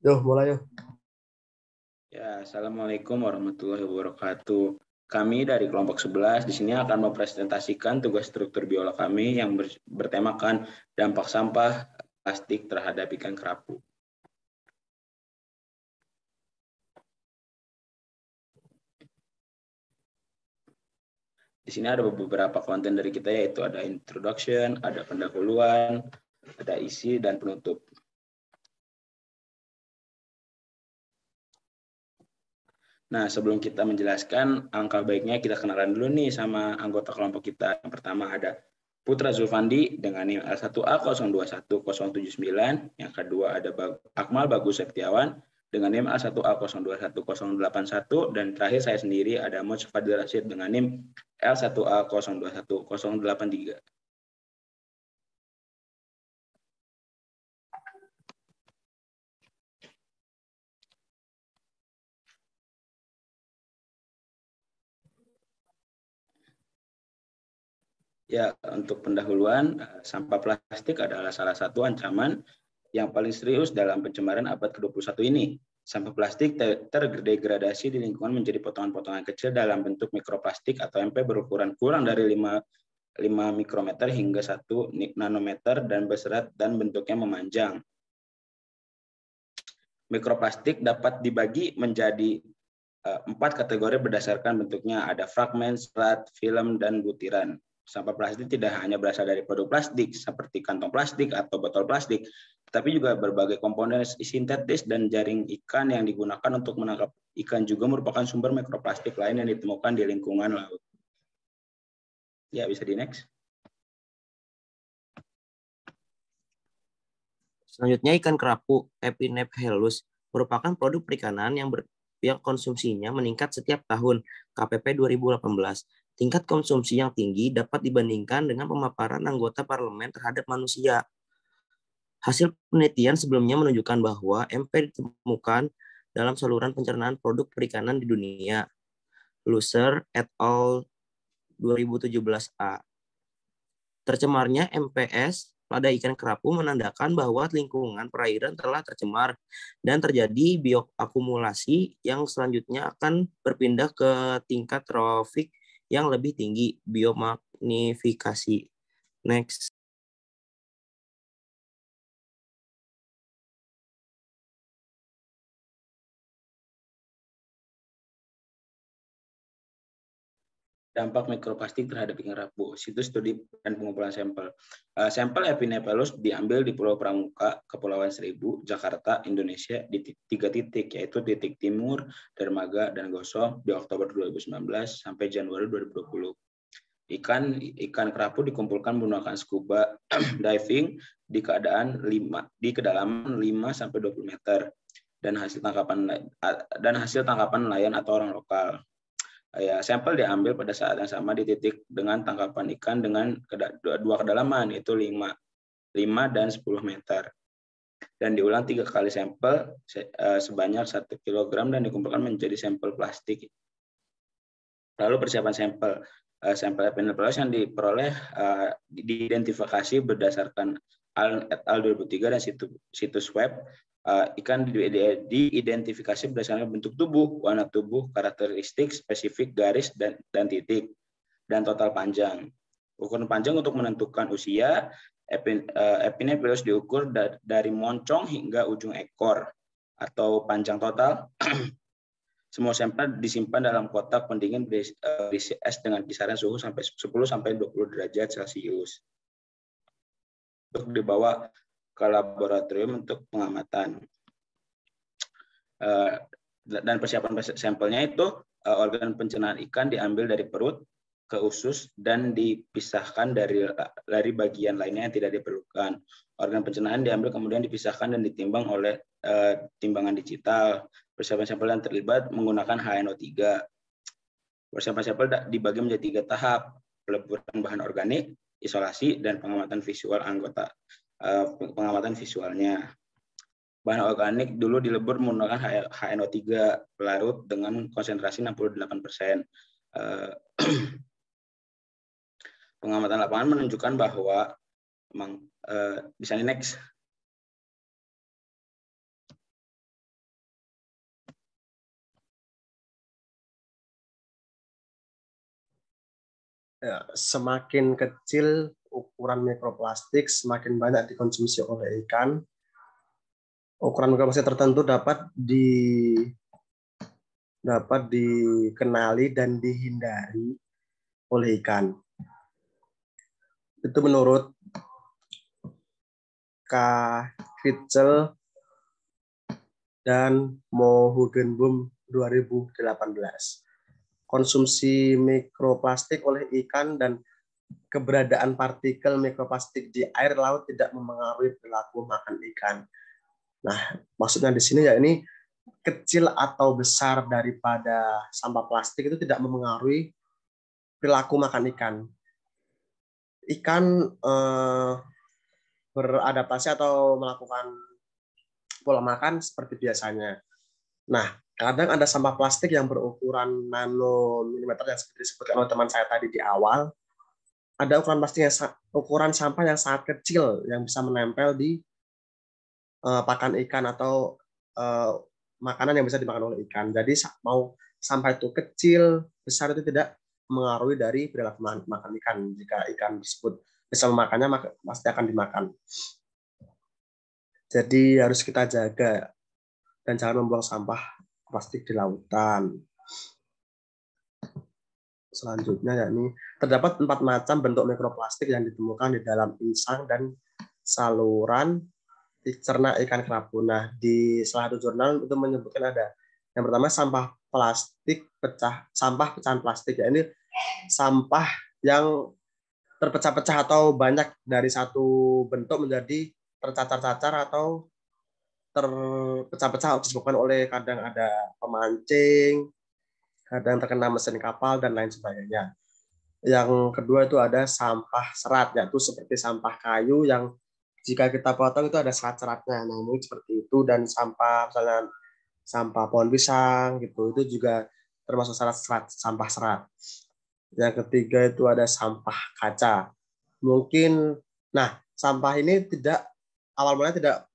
Yo, mulai yo. Ya, Assalamualaikum warahmatullahi wabarakatuh. Kami dari kelompok 11 di sini akan mempresentasikan tugas struktur biola kami yang bertemakan dampak sampah plastik terhadap ikan kerapu. Di sini ada beberapa konten dari kita, yaitu ada introduction, ada pendahuluan, ada isi, dan penutup. Nah, sebelum kita menjelaskan, angka baiknya kita kenalan dulu nih sama anggota kelompok kita. Yang pertama ada Putra Zulfandi dengan NIM L1A021079. Yang kedua ada Akmal Bagus Septiawan dengan NIM L1A021081. Dan terakhir saya sendiri ada Moj Fadil Rashid dengan NIM L1A021083. Ya, untuk pendahuluan, sampah plastik adalah salah satu ancaman yang paling serius dalam pencemaran abad ke-21 ini. Sampah plastik terdegradasi di lingkungan menjadi potongan-potongan kecil dalam bentuk mikroplastik atau MP berukuran kurang dari 5 mikrometer hingga 1 nanometer dan berserat dan bentuknya memanjang. Mikroplastik dapat dibagi menjadi 4 kategori berdasarkan bentuknya. Ada fragmen, serat, film, dan butiran. Sampah plastik tidak hanya berasal dari produk plastik seperti kantong plastik atau botol plastik, tapi juga berbagai komponen sintetis dan jaring ikan yang digunakan untuk menangkap ikan juga merupakan sumber mikroplastik lain yang ditemukan di lingkungan laut. Ya, bisa di next. Selanjutnya, ikan kerapu Epinephelus merupakan produk perikanan yang konsumsinya meningkat setiap tahun. KPP 2018. Tingkat konsumsi yang tinggi dapat dibandingkan dengan pemaparan anggota parlemen terhadap manusia. Hasil penelitian sebelumnya menunjukkan bahwa MP ditemukan dalam saluran pencernaan produk perikanan di dunia. Loser et al. 2017a. Tercemarnya MPS pada ikan kerapu menandakan bahwa lingkungan perairan telah tercemar dan terjadi bioakumulasi yang selanjutnya akan berpindah ke tingkat trofik yang lebih tinggi, biomagnifikasi. Next. Dampak mikroplastik terhadap ikan kerapu, situs studi dan pengumpulan sampel. Sampel Epinephelus diambil di Pulau Pramuka, Kepulauan Seribu, Jakarta, Indonesia di 3 titik, yaitu titik timur, Dermaga, dan Gosong di Oktober 2019 sampai Januari 2020. Ikan kerapu dikumpulkan menggunakan scuba diving di kedalaman 5 sampai 20 meter dan hasil tangkapan nelayan atau orang lokal. Ya, sampel diambil pada saat yang sama di titik dengan tangkapan ikan dengan dua kedalaman, yaitu 5 dan 10 meter. Dan diulang 3 kali sampel sebanyak 1 kg dan dikumpulkan menjadi sampel plastik. Lalu persiapan sampel. Sampel Epinephelus yang diperoleh diidentifikasi berdasarkan al 2003 dan situs web. Ikan diidentifikasi berdasarkan bentuk tubuh, warna tubuh, karakteristik spesifik garis dan titik, dan total panjang. Ukuran panjang untuk menentukan usia. Epinephelus diukur dari moncong hingga ujung ekor atau panjang total. Semua sampel disimpan dalam kotak pendingin berisi es dengan kisaran suhu sampai 10 sampai 20 derajat Celcius. Untuk dibawa ke laboratorium untuk pengamatan. Dan persiapan sampelnya itu organ pencernaan ikan diambil dari perut ke usus dan dipisahkan dari bagian lainnya yang tidak diperlukan. Organ pencernaan diambil kemudian dipisahkan dan ditimbang oleh timbangan digital. Persiapan sampel yang terlibat menggunakan HNO3. Persiapan sampel dibagi menjadi 3 tahap: peleburan bahan organik, isolasi, dan pengamatan visualnya. Bahan organik dulu dilebur menggunakan HNO3 pelarut dengan konsentrasi 68%. Pengamatan lapangan menunjukkan bahwa bisa next. Ya, semakin kecil ukuran mikroplastik, semakin banyak dikonsumsi oleh ikan. Ukuran mikroplastik tertentu dapat dikenali dan dihindari oleh ikan. Itu menurut K. Fitchell dan Mo Hugenboom 2018. Konsumsi mikroplastik oleh ikan dan keberadaan partikel mikroplastik di air laut tidak memengaruhi perilaku makan ikan. Nah, maksudnya di sini ya ini kecil atau besar daripada sampah plastik itu tidak memengaruhi perilaku makan ikan. Ikan beradaptasi atau melakukan pola makan seperti biasanya. Nah, kadang ada sampah plastik yang berukuran nanomilimeter yang seperti disebutkan oleh teman saya tadi di awal. Ada ukuran sampah yang sangat kecil yang bisa menempel di pakan ikan atau makanan yang bisa dimakan oleh ikan. Jadi mau sampah itu kecil, besar itu tidak mengaruhi dari perilaku makan ikan. Jika ikan tersebut bisa memakannya, maka pasti akan dimakan. Jadi harus kita jaga dan jangan membuang sampah plastik di lautan. Selanjutnya yakni terdapat 4 macam bentuk mikroplastik yang ditemukan di dalam insang dan saluran cerna ikan kerapu. Nah, di salah satu jurnal itu menyebutkan ada yang pertama sampah pecahan plastik, ya ini sampah yang terpecah-pecah atau banyak dari satu bentuk menjadi tercacar-cacar atau terpecah-pecah disebabkan oleh kadang ada pemancing, kadang terkena mesin kapal dan lain sebagainya. Yang kedua itu ada sampah serat, yaitu seperti sampah kayu yang jika kita potong itu ada serat-seratnya. Nah, ini seperti itu. Dan sampah misalnya sampah pohon pisang gitu, itu juga termasuk sampah serat. Yang ketiga itu ada sampah kaca. Mungkin, nah sampah ini awal mulanya tidak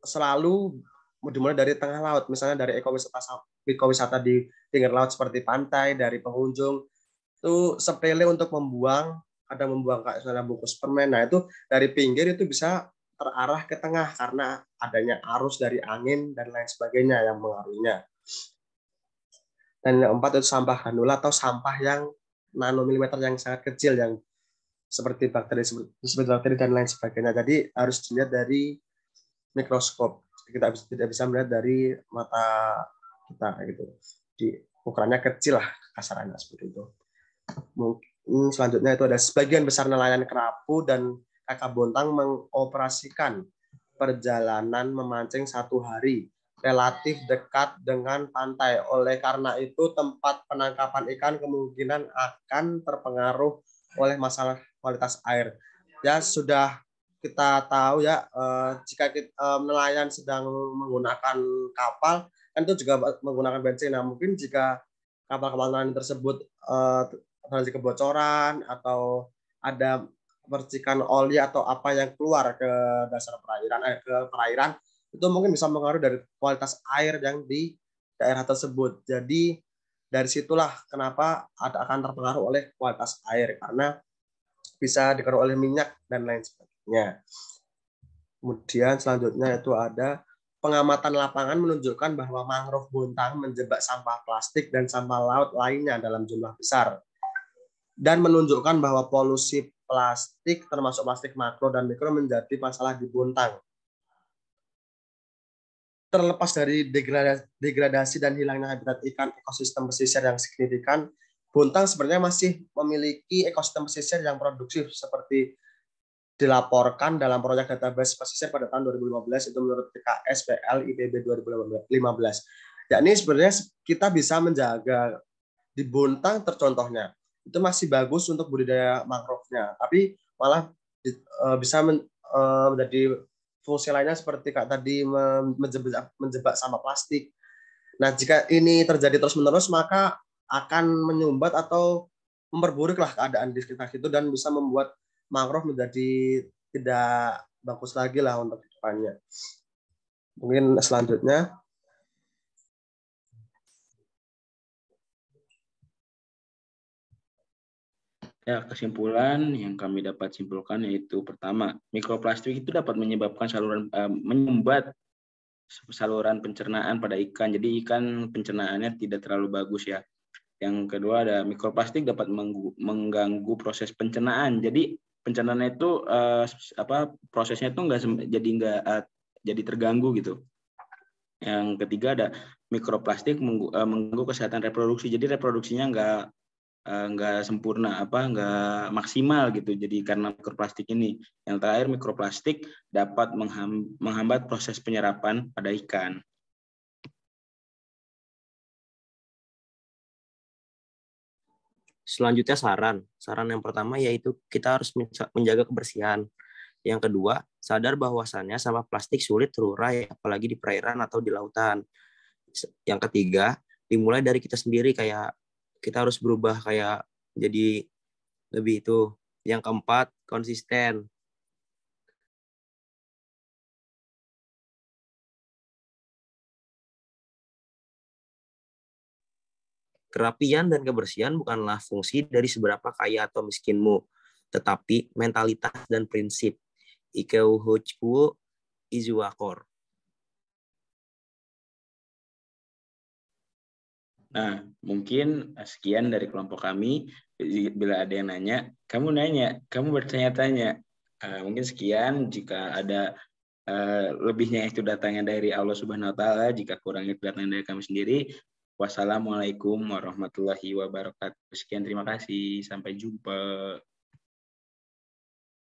selalu dimulai dari tengah laut, misalnya dari ekowisata di pinggir laut seperti pantai, dari pengunjung itu sepele untuk kadang membuang kayak misalnya bungkus permen. Nah itu dari pinggir itu bisa terarah ke tengah karena adanya arus dari angin dan lain sebagainya yang mengaruhinya. Dan yang keempat itu sampah granula atau sampah yang nanomilimeter yang sangat kecil yang seperti bakteri dan lain sebagainya. Jadi harus dilihat dari mikroskop. Kita tidak bisa melihat dari mata kita gitu. Ukurannya kecil lah kasarannya seperti itu. Mungkin selanjutnya itu ada sebagian besar nelayan kerapu dan kakap bontang mengoperasikan perjalanan memancing 1 hari relatif dekat dengan pantai. Oleh karena itu tempat penangkapan ikan kemungkinan akan terpengaruh oleh masalah kualitas air. Ya sudah kita tahu ya, jika nelayan sedang menggunakan kapal kan itu juga menggunakan bensin. Nah, mungkin jika kapal-kapal nelayan tersebut terjadi kebocoran atau ada percikan oli atau apa yang keluar ke dasar perairan itu mungkin bisa mengaruhi dari kualitas air yang di daerah tersebut. Jadi dari situlah kenapa akan terpengaruh oleh kualitas air karena bisa dipengaruhi oleh minyak dan lain sebagainya. Kemudian selanjutnya itu ada pengamatan lapangan menunjukkan bahwa mangrove bontang menjebak sampah plastik dan sampah laut lainnya dalam jumlah besar dan menunjukkan bahwa polusi plastik termasuk plastik makro dan mikro menjadi masalah di bontang. Terlepas dari degradasi dan hilangnya habitat ikan ekosistem pesisir yang signifikan, bontang sebenarnya masih memiliki ekosistem pesisir yang produktif seperti dilaporkan dalam proyek database pesisir pada tahun 2015 itu menurut PKS PL IPB 2015. Yakni sebenarnya kita bisa menjaga di bontang tercontohnya itu masih bagus untuk budidaya mangrove-nya, tapi malah bisa menjadi fungsi lainnya seperti Kak tadi menjebak sampah plastik. Nah, jika ini terjadi terus-menerus maka akan menyumbat atau memperburuklah keadaan di sekitar itu dan bisa membuat mangrove menjadi tidak bagus lagi lah untuk kedepannya. Mungkin selanjutnya. Ya, kesimpulan yang kami dapat simpulkan yaitu pertama, mikroplastik itu dapat menyebabkan menyumbat saluran pencernaan pada ikan. Jadi ikan pencernaannya tidak terlalu bagus ya. Yang kedua ada mikroplastik dapat mengganggu proses pencernaan. Jadi pencernaan itu prosesnya itu jadi terganggu gitu. Yang ketiga ada mikroplastik mengganggu kesehatan reproduksi. Jadi reproduksinya nggak sempurna, nggak maksimal gitu. Jadi karena mikroplastik ini. Yang terakhir mikroplastik dapat menghambat proses penyerapan pada ikan. Selanjutnya saran yang pertama yaitu kita harus menjaga kebersihan. Yang kedua, sadar bahwasannya sampah plastik sulit terurai apalagi di perairan atau di lautan. Yang ketiga, dimulai dari kita sendiri, kayak kita harus berubah kayak jadi lebih itu. Yang keempat, konsisten. Kerapian dan kebersihan bukanlah fungsi dari seberapa kaya atau miskinmu, tetapi mentalitas dan prinsip. Ikeu Hochku Izuwakor. Nah, mungkin sekian dari kelompok kami. Bila ada yang nanya, kamu bertanya-tanya. Mungkin sekian. Jika ada lebihnya itu datangnya dari Allah Subhanahu Wa Taala, jika kurangnya itu datangnya dari kami sendiri. Wassalamualaikum warahmatullahi wabarakatuh. Sekian, terima kasih. Sampai jumpa.